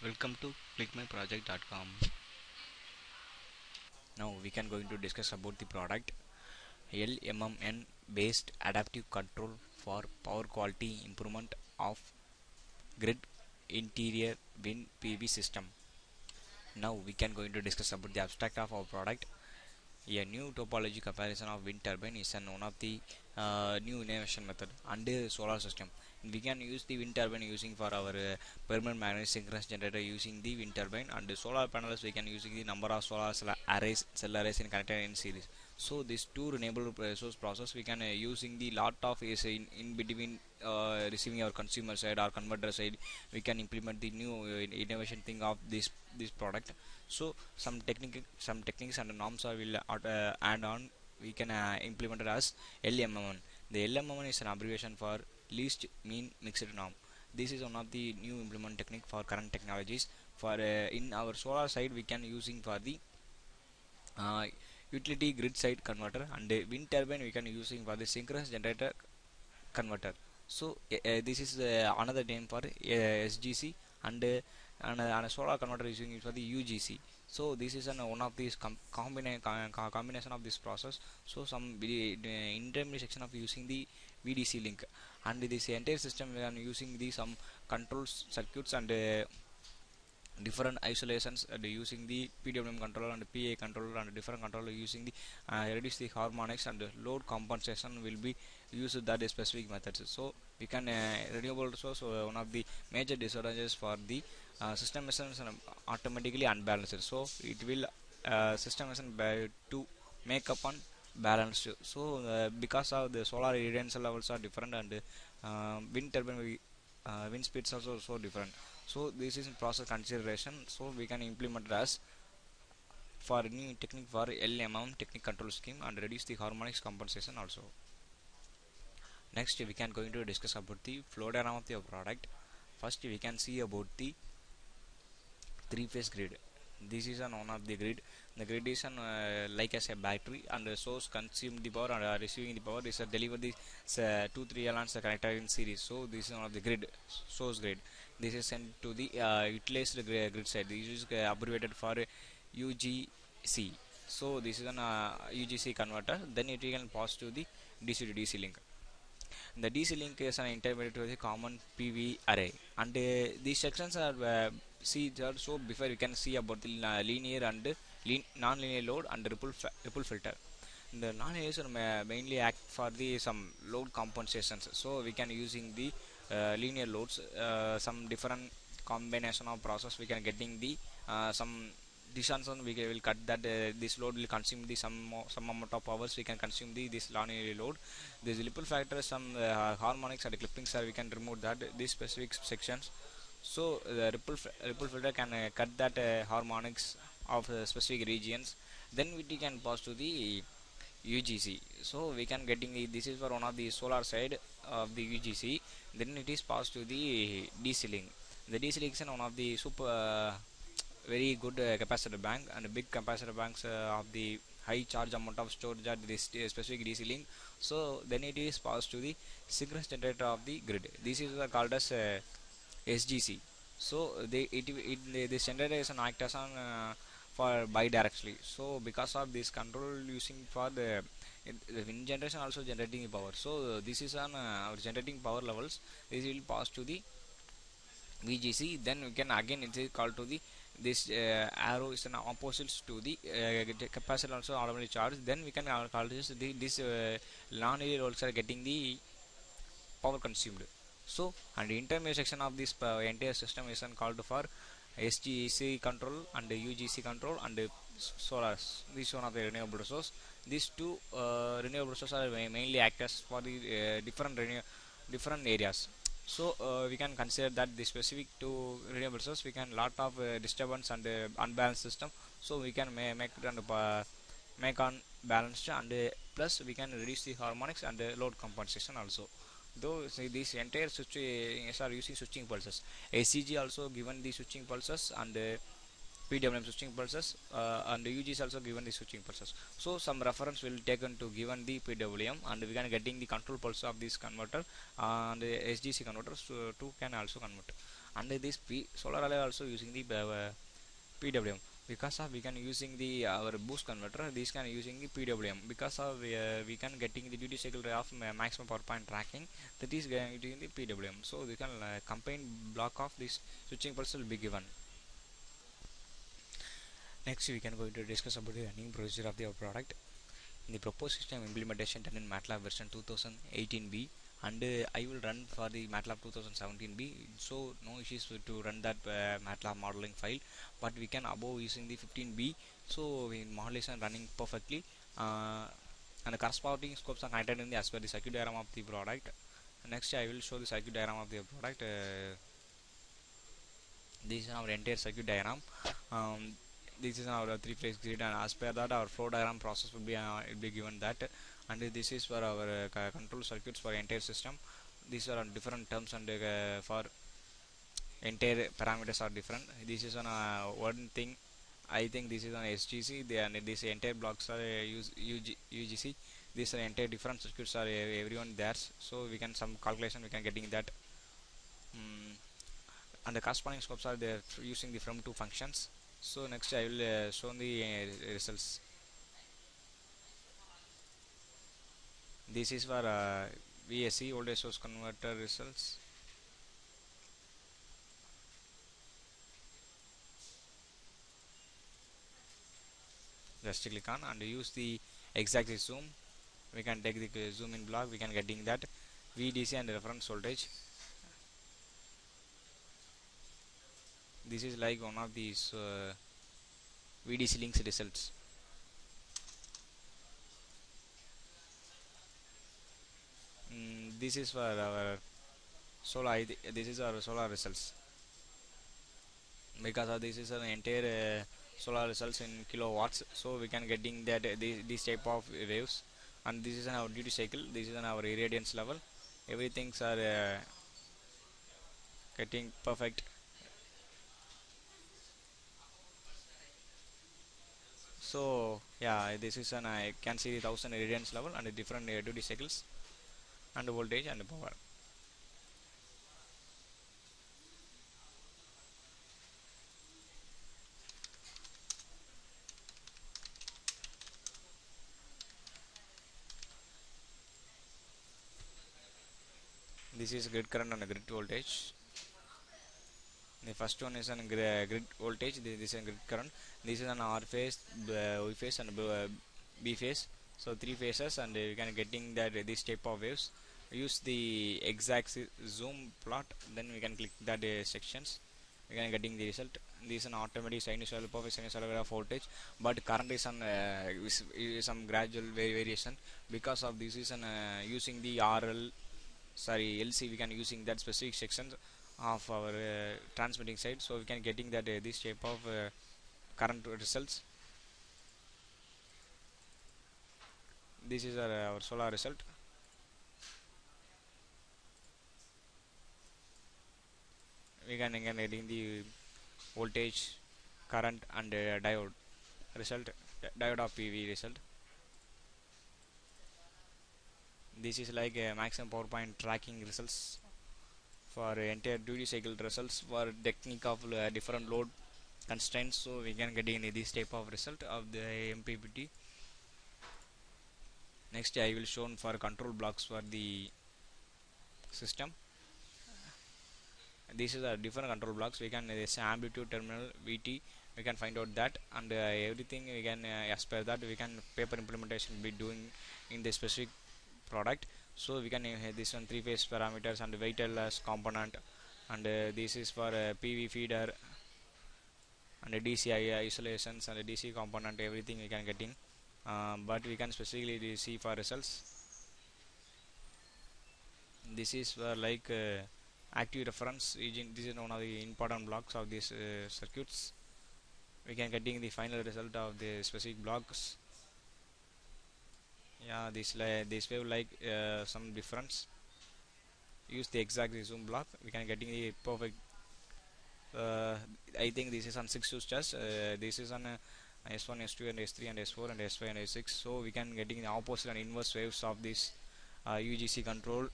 Welcome to clickmyproject.com. Now we can going to discuss about the product LMMN based adaptive control for power quality improvement of grid interior wind PV system. Now we can going to discuss about the abstract of our product. A new topology comparison of wind turbine is one of the new innovation method under solar system. We can use the wind turbine using for our permanent magnetic synchronous generator using the wind turbine, and the solar panels we can using the number of solar cell arrays in connected in series. So this two renewable resource process we can using the lot of is in between receiving our consumer side or converter side. We can implement the new innovation thing of this product. So some techniques and norms are will add on. We can implement it as LMMN. The LMMN is an abbreviation for least mean mixed norm. This is one of the new implement technique for current technologies. For in our solar side, we can using for the uh, utility grid side converter, and wind turbine we can using for the synchronous generator converter. So this is another name for SGC, and a solar converter is using for the UGC. So this is one of these combination of this process. So some intermediate section of using the VDC link, and this entire system we are using the some controls circuits and different isolations and using the PWM controller and PA controller and different controller using the reduce the harmonics, and load compensation will be used that specific methods. So we can renewable resource one of the major disadvantages for the system is automatically unbalanced, so it will system is to make up on balanced. So because of the solar irradiance levels are different, and wind turbine wind speeds also so different. So this is in process consideration, so we can implement it as for new technique for LMM technique control scheme and reduce the harmonics compensation also. Next we can going to discuss about the flow diagram of the product. First we can see about the three-phase grid. This is one of the grid. The grid is like as a battery, and the source consume the power and receiving the power is deliver the two three elements connected in series. So this is one of the grid, source grid. This is sent to the utilized grid side. This is abbreviated for UGC. So this is an UGC converter. Then it can pass to the DC to DC link. The DC link is an intermediate to the common PV array, and these sections are see so before you can see about the linear and non-linear load and ripple filter. The non-linear mainly act for the some load compensations. So we can using the linear loads, some different combination of process we can getting the some distance we will cut that this load will consume the some amount of powers we can consume the this non-linear load. This ripple factor, some harmonics and clippings are we can remove that these specific sections. So the ripple filter can cut that harmonics of specific regions. Then we can pass to the UGC. So we can getting this is for one of the solar side of the UGC. Then it is passed to the DC link. The DC link is one of the super very good capacitor bank, and big capacitor banks of the high charge amount of storage at this specific DC link. So then it is passed to the synchronous generator of the grid. This is called as SGC. So this generator is an act as on for bidirectionally. So because of this control using for the wind generation also generating power. So this is on our generating power levels. This will pass to the VGC. Then we can again it is called to the this arrow is an opposite to the capacitor also automatically charged. Then we can call this non-linear loads are getting the power consumed. So and the intermediate section of this entire system is called for SGC control and UGC control and solar. This one of the renewable resource. These two renewable resources are mainly act as for the different areas. So we can consider that the specific to renewable resource we can lot of disturbance and unbalanced system. So we can make it and make on balanced, and plus we can reduce the harmonics and load compensation also. Though see, this entire switch are using switching pulses. ACG also given the switching pulses, and PWM switching pulses, and UG is also given the switching pulses. So some reference will taken to given the PWM, and we can getting the control pulse of this converter and the SGC converter, so two can also convert. and this solar array also using the PWM. Because of we can using the our boost converter, these can using the PWM. Because of we can getting the duty cycle of maximum power point tracking, that is getting the PWM. So we can combine block of this switching pulse will be given. Next we can go to discuss about the running procedure of the product. In the proposed system implementation done in MATLAB version 2018b, and I will run for the MATLAB 2017b, so no issues to run that MATLAB modeling file, but we can above using the 15b, so in modulation running perfectly, and the corresponding scopes are connected in the as per the circuit diagram of the product. Next I will show the circuit diagram of the product. This is our entire circuit diagram. This is our three-phase grid, and as per that our flow diagram process will be given that, and this is for our control circuits for entire system. These are on different terms, and for entire parameters are different. This is on one thing. I think this is on SGC. And these entire blocks are UGC. These are entire different circuits are everyone theirs. So we can some calculation we can getting that. And the corresponding scopes are there using the from two functions. So next I will show the results. This is for VSC voltage source converter results. Just click on and use the exact zoom. We can take the zoom in block. We can getting that VDC and reference voltage. This is like one of these VDC links results. This is for our solar. This is our solar results. Because this is an entire solar results in kilowatts, so we can getting that this type of waves, and this is our duty cycle. This is our irradiance level. Everything's are getting perfect. So yeah, this is an I can see the 1000 irradiance level and different duty cycles and voltage and power. This is grid current and grid voltage. The first one is an grid voltage. This is a grid current. This is an R phase, Y phase, and B phase. So three phases, and you can getting that this type of waves. Use the exact zoom plot. Then we can click that sections. We can getting the result. This is an automatic sinusoidal perfect sinusoidal graph voltage, but current is on is some gradual variation. Because of this is an using the LC, we can using that specific sections of our transmitting side, so we can getting that this type of current results. This is our solar result. We can again getting the voltage, current, and diode result, diode of PV result. This is like maximum power point tracking results for entire duty cycle results for technique of different load constraints, so we can get in this type of result of the MPPT. Next I will show for control blocks for the system. This is a different control blocks. We can this amplitude terminal VT, we can find out that, and everything we can as per that we can paper implementation be doing in the specific product. So we can this one three phase parameters and weightless component, and this is for PV feeder and DCI isolations and DC component, everything we can getting, but we can specifically see for results. This is for like active reference agent. This is one of the important blocks of these circuits. We can getting the final result of the specific blocks. Yeah, this wave like some difference. Use the exact zoom block. We can getting the perfect. I think this is on 6 switches. This is on S1, S2, and S3, and S4, and S5, and S6. So we can getting the opposite and inverse waves of this UGC control.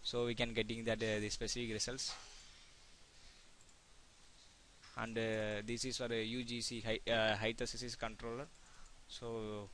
So we can getting that the specific results. and this is for a UGC hypothesis controller. So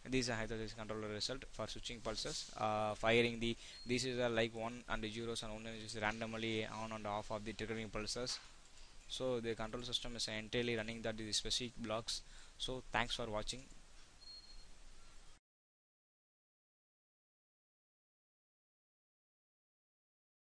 these are hypothesis controller result for switching pulses, firing the this is like 1 and 0s and 1 is randomly on and off of the triggering pulses. So the control system is entirely running that the specific blocks. So thanks for watching.